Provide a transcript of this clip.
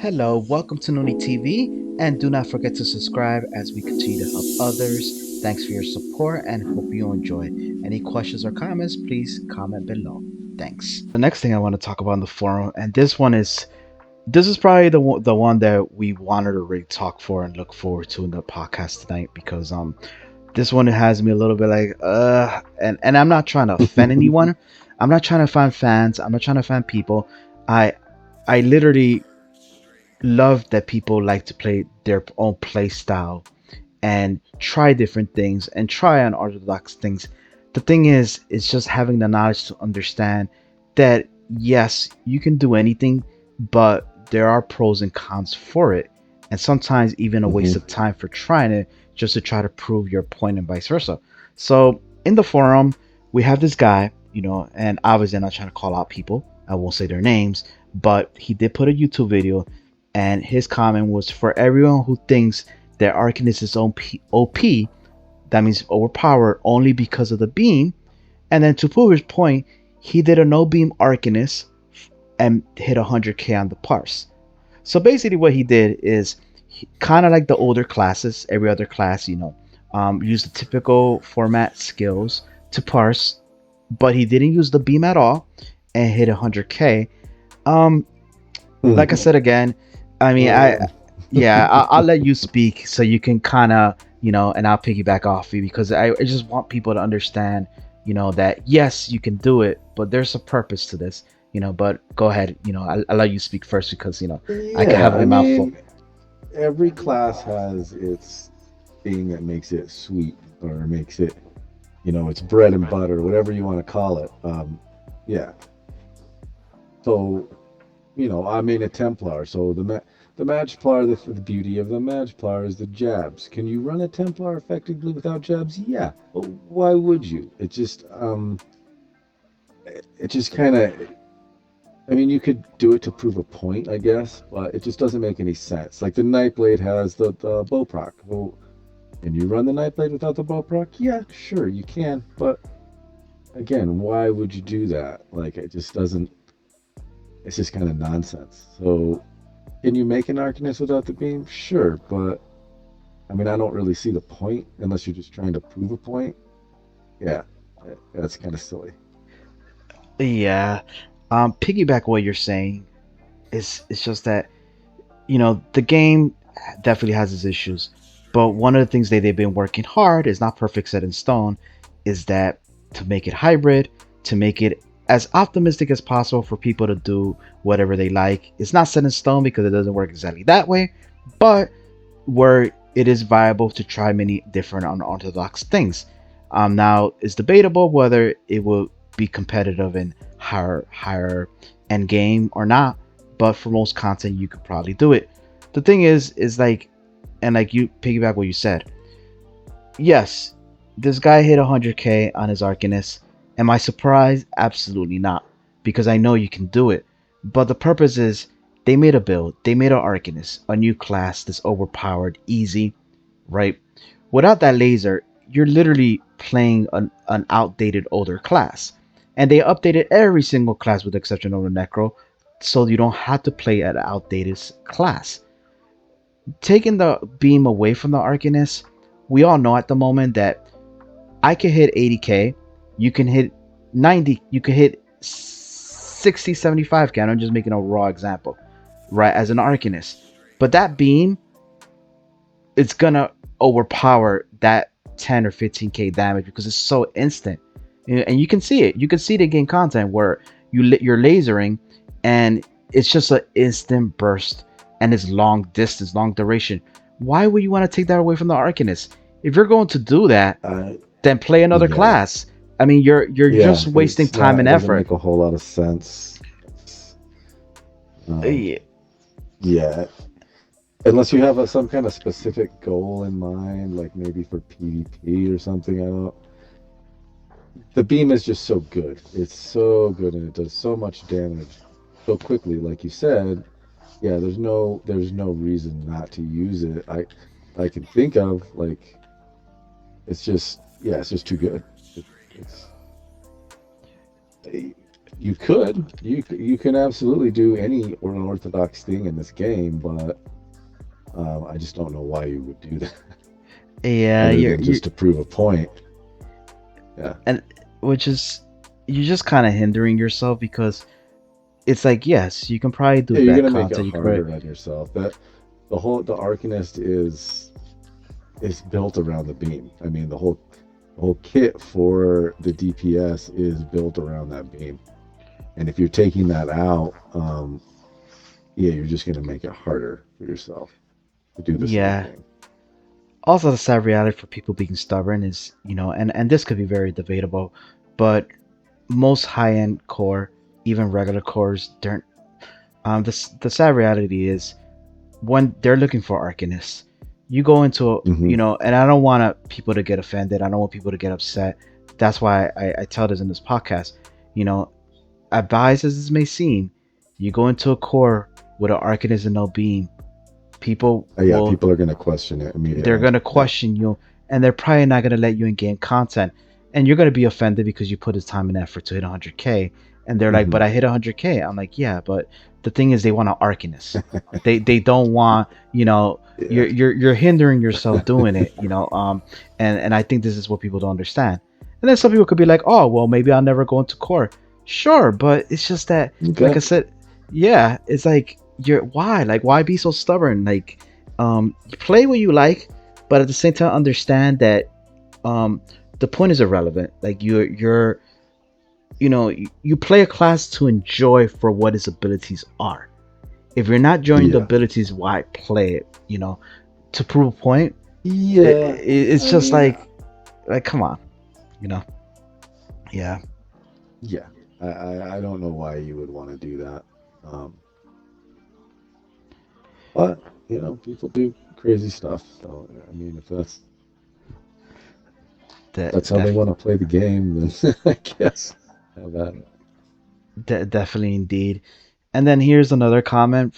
Hello, welcome to Noonie TV, and do not forget to subscribe as we continue to help others. Thanks for your support and hope you enjoy. Any questions or comments, please comment below. Thanks. The next thing I want to talk about in the forum, and this is probably the one that we wanted to really talk for and look forward to in the podcast tonight because this one has me a little bit like and I'm not trying to offend anyone. I'm not trying to find fans. I'm not trying to find people. I I literally love that people like to play their own play style and try different things and try unorthodox things. The thing is, it's just having the knowledge to understand that yes, you can do anything, but there are pros and cons for it. And sometimes even a waste Hmm. of time for trying it just to try to prove your point and vice versa. So in the forum, we have this guy, and obviously I'm not trying to call out people. I won't say their names, but he did put a YouTube video and his comment was for everyone who thinks that Arcanist is OP, that means overpowered only because of the beam. And then to prove his point, he did a no beam Arcanist and hit 100k on the parse. So basically, what he did is kind of like the older classes, every other class, use the typical format skills to parse, but he didn't use the beam at all and hit 100k. Um, like I said again, I mean, Well, yeah, I'll let you speak so you can kind of, and I'll piggyback off you because I just want people to understand, that yes, you can do it, but there's a purpose to this, But go ahead, I'll let you speak first because, I can yeah, have a I mouthful. mean, every class has its thing that makes it sweet or makes it, it's bread and butter, whatever you want to call it. Yeah. So, I'm in a Templar. So the Magplar, the beauty of the Magplar is the jabs. Can you run a Templar effectively without jabs? Yeah. But why would you? It just kind of I mean, you could do it to prove a point, I guess, but it just doesn't make any sense. Like the Nightblade has the bow proc. Well, can you run the Nightblade without the bow proc? Yeah, sure, you can. But again, why would you do that? Like, it just doesn't, it's just kind of nonsense. So, can you make an Arcanist without the beam? Sure, but I mean, I don't really see the point unless you're just trying to prove a point. Yeah, that's kind of silly. Yeah, piggyback what you're saying is it's just that the game definitely has its issues, but one of the things that they've been working hard is not perfect set in stone, is that to make it hybrid, to make it as optimistic as possible for people to do whatever they like. It's not set in stone because it doesn't work exactly that way, but where it is viable to try many different unorthodox things. Now it's debatable whether it will be competitive in higher end game or not, but for most content you could probably do it. The thing is like, and like you piggyback what you said. Yes, this guy hit 100k on his Arcanist. Am I surprised? Absolutely not, because I know you can do it. But the purpose is they made a build, they made an Arcanist, a new class that's overpowered, easy, right? Without that laser, you're literally playing an outdated older class. And they updated every single class with the exception of the Necro, so you don't have to play an outdated class. Taking the beam away from the Arcanist, we all know at the moment that I can hit 80k, you can hit 90, you can hit 60, 75k. I'm just making a raw example, right? As an Arcanist. But that beam, it's gonna overpower that 10 or 15k damage because it's so instant. And you can see it. You can see the game content where you're lasering and it's just an instant burst and it's long distance, long duration. Why would you want to take that away from the Arcanist? If you're going to do that, Uh, then play another yeah, class. I mean, you're just yeah, wasting time and it doesn't effort. make a whole lot of sense. Um, Yeah. yeah, unless you have some kind of specific goal in mind, like maybe for PvP or something. I don't. The beam is just so good. It's so good, and it does so much damage so quickly. Like you said, yeah. There's no reason not to use it. I can think of like it's just yeah, it's just too good. It's You can absolutely do any unorthodox thing in this game, but I just don't know why you would do that Yeah, other you're than you just to prove a point. Yeah, and which is you're just kind of hindering yourself because it's like yes, you can probably do yeah, you're that gonna make it content. You can probably harder on yourself. That the Arcanist is built around the beam. I mean, the whole kit for the DPS is built around that beam. And if you're taking that out, yeah, you're just gonna make it harder for yourself to do the same yeah. thing. Also, the sad reality for people being stubborn is and this could be very debatable, but most high end core, even regular cores, don't. The sad reality is when they're looking for Arcanists, you go into Hmm. and I don't want people to get offended. I don't want people to get upset. That's why I tell this in this podcast. You know, advised as this may seem, you go into a core with an Arcanist and no beam, people Yeah, will people are gonna question it they're immediately. gonna Yeah. question you, and they're probably not gonna let you in game content, and you're gonna be offended because you put his time and effort to hit 100K, and they're like, Hmm. "But I hit 100K." I'm like, "Yeah, but the thing is, they want an Arcanist. They don't want Yeah. you're hindering yourself doing it. And I think this is what people don't understand. And then some people could be like, "Oh, well, maybe I'll never go into core." Sure, but it's just that, like Okay. I said, yeah, it's like why be so stubborn? Like, you play what you like, but at the same time understand that um the point is irrelevant. Like you play a class to enjoy for what its abilities are. If you're not enjoying the Yeah. abilities, why play it? To prove a point. Yeah. It's I just mean, like come on, you know. Yeah. yeah. I don't know why you would want to do that. Um, but people do crazy stuff. So I mean, if De- that's how they def- want to play the game, then I guess have at it. definitely indeed. And then here's another comment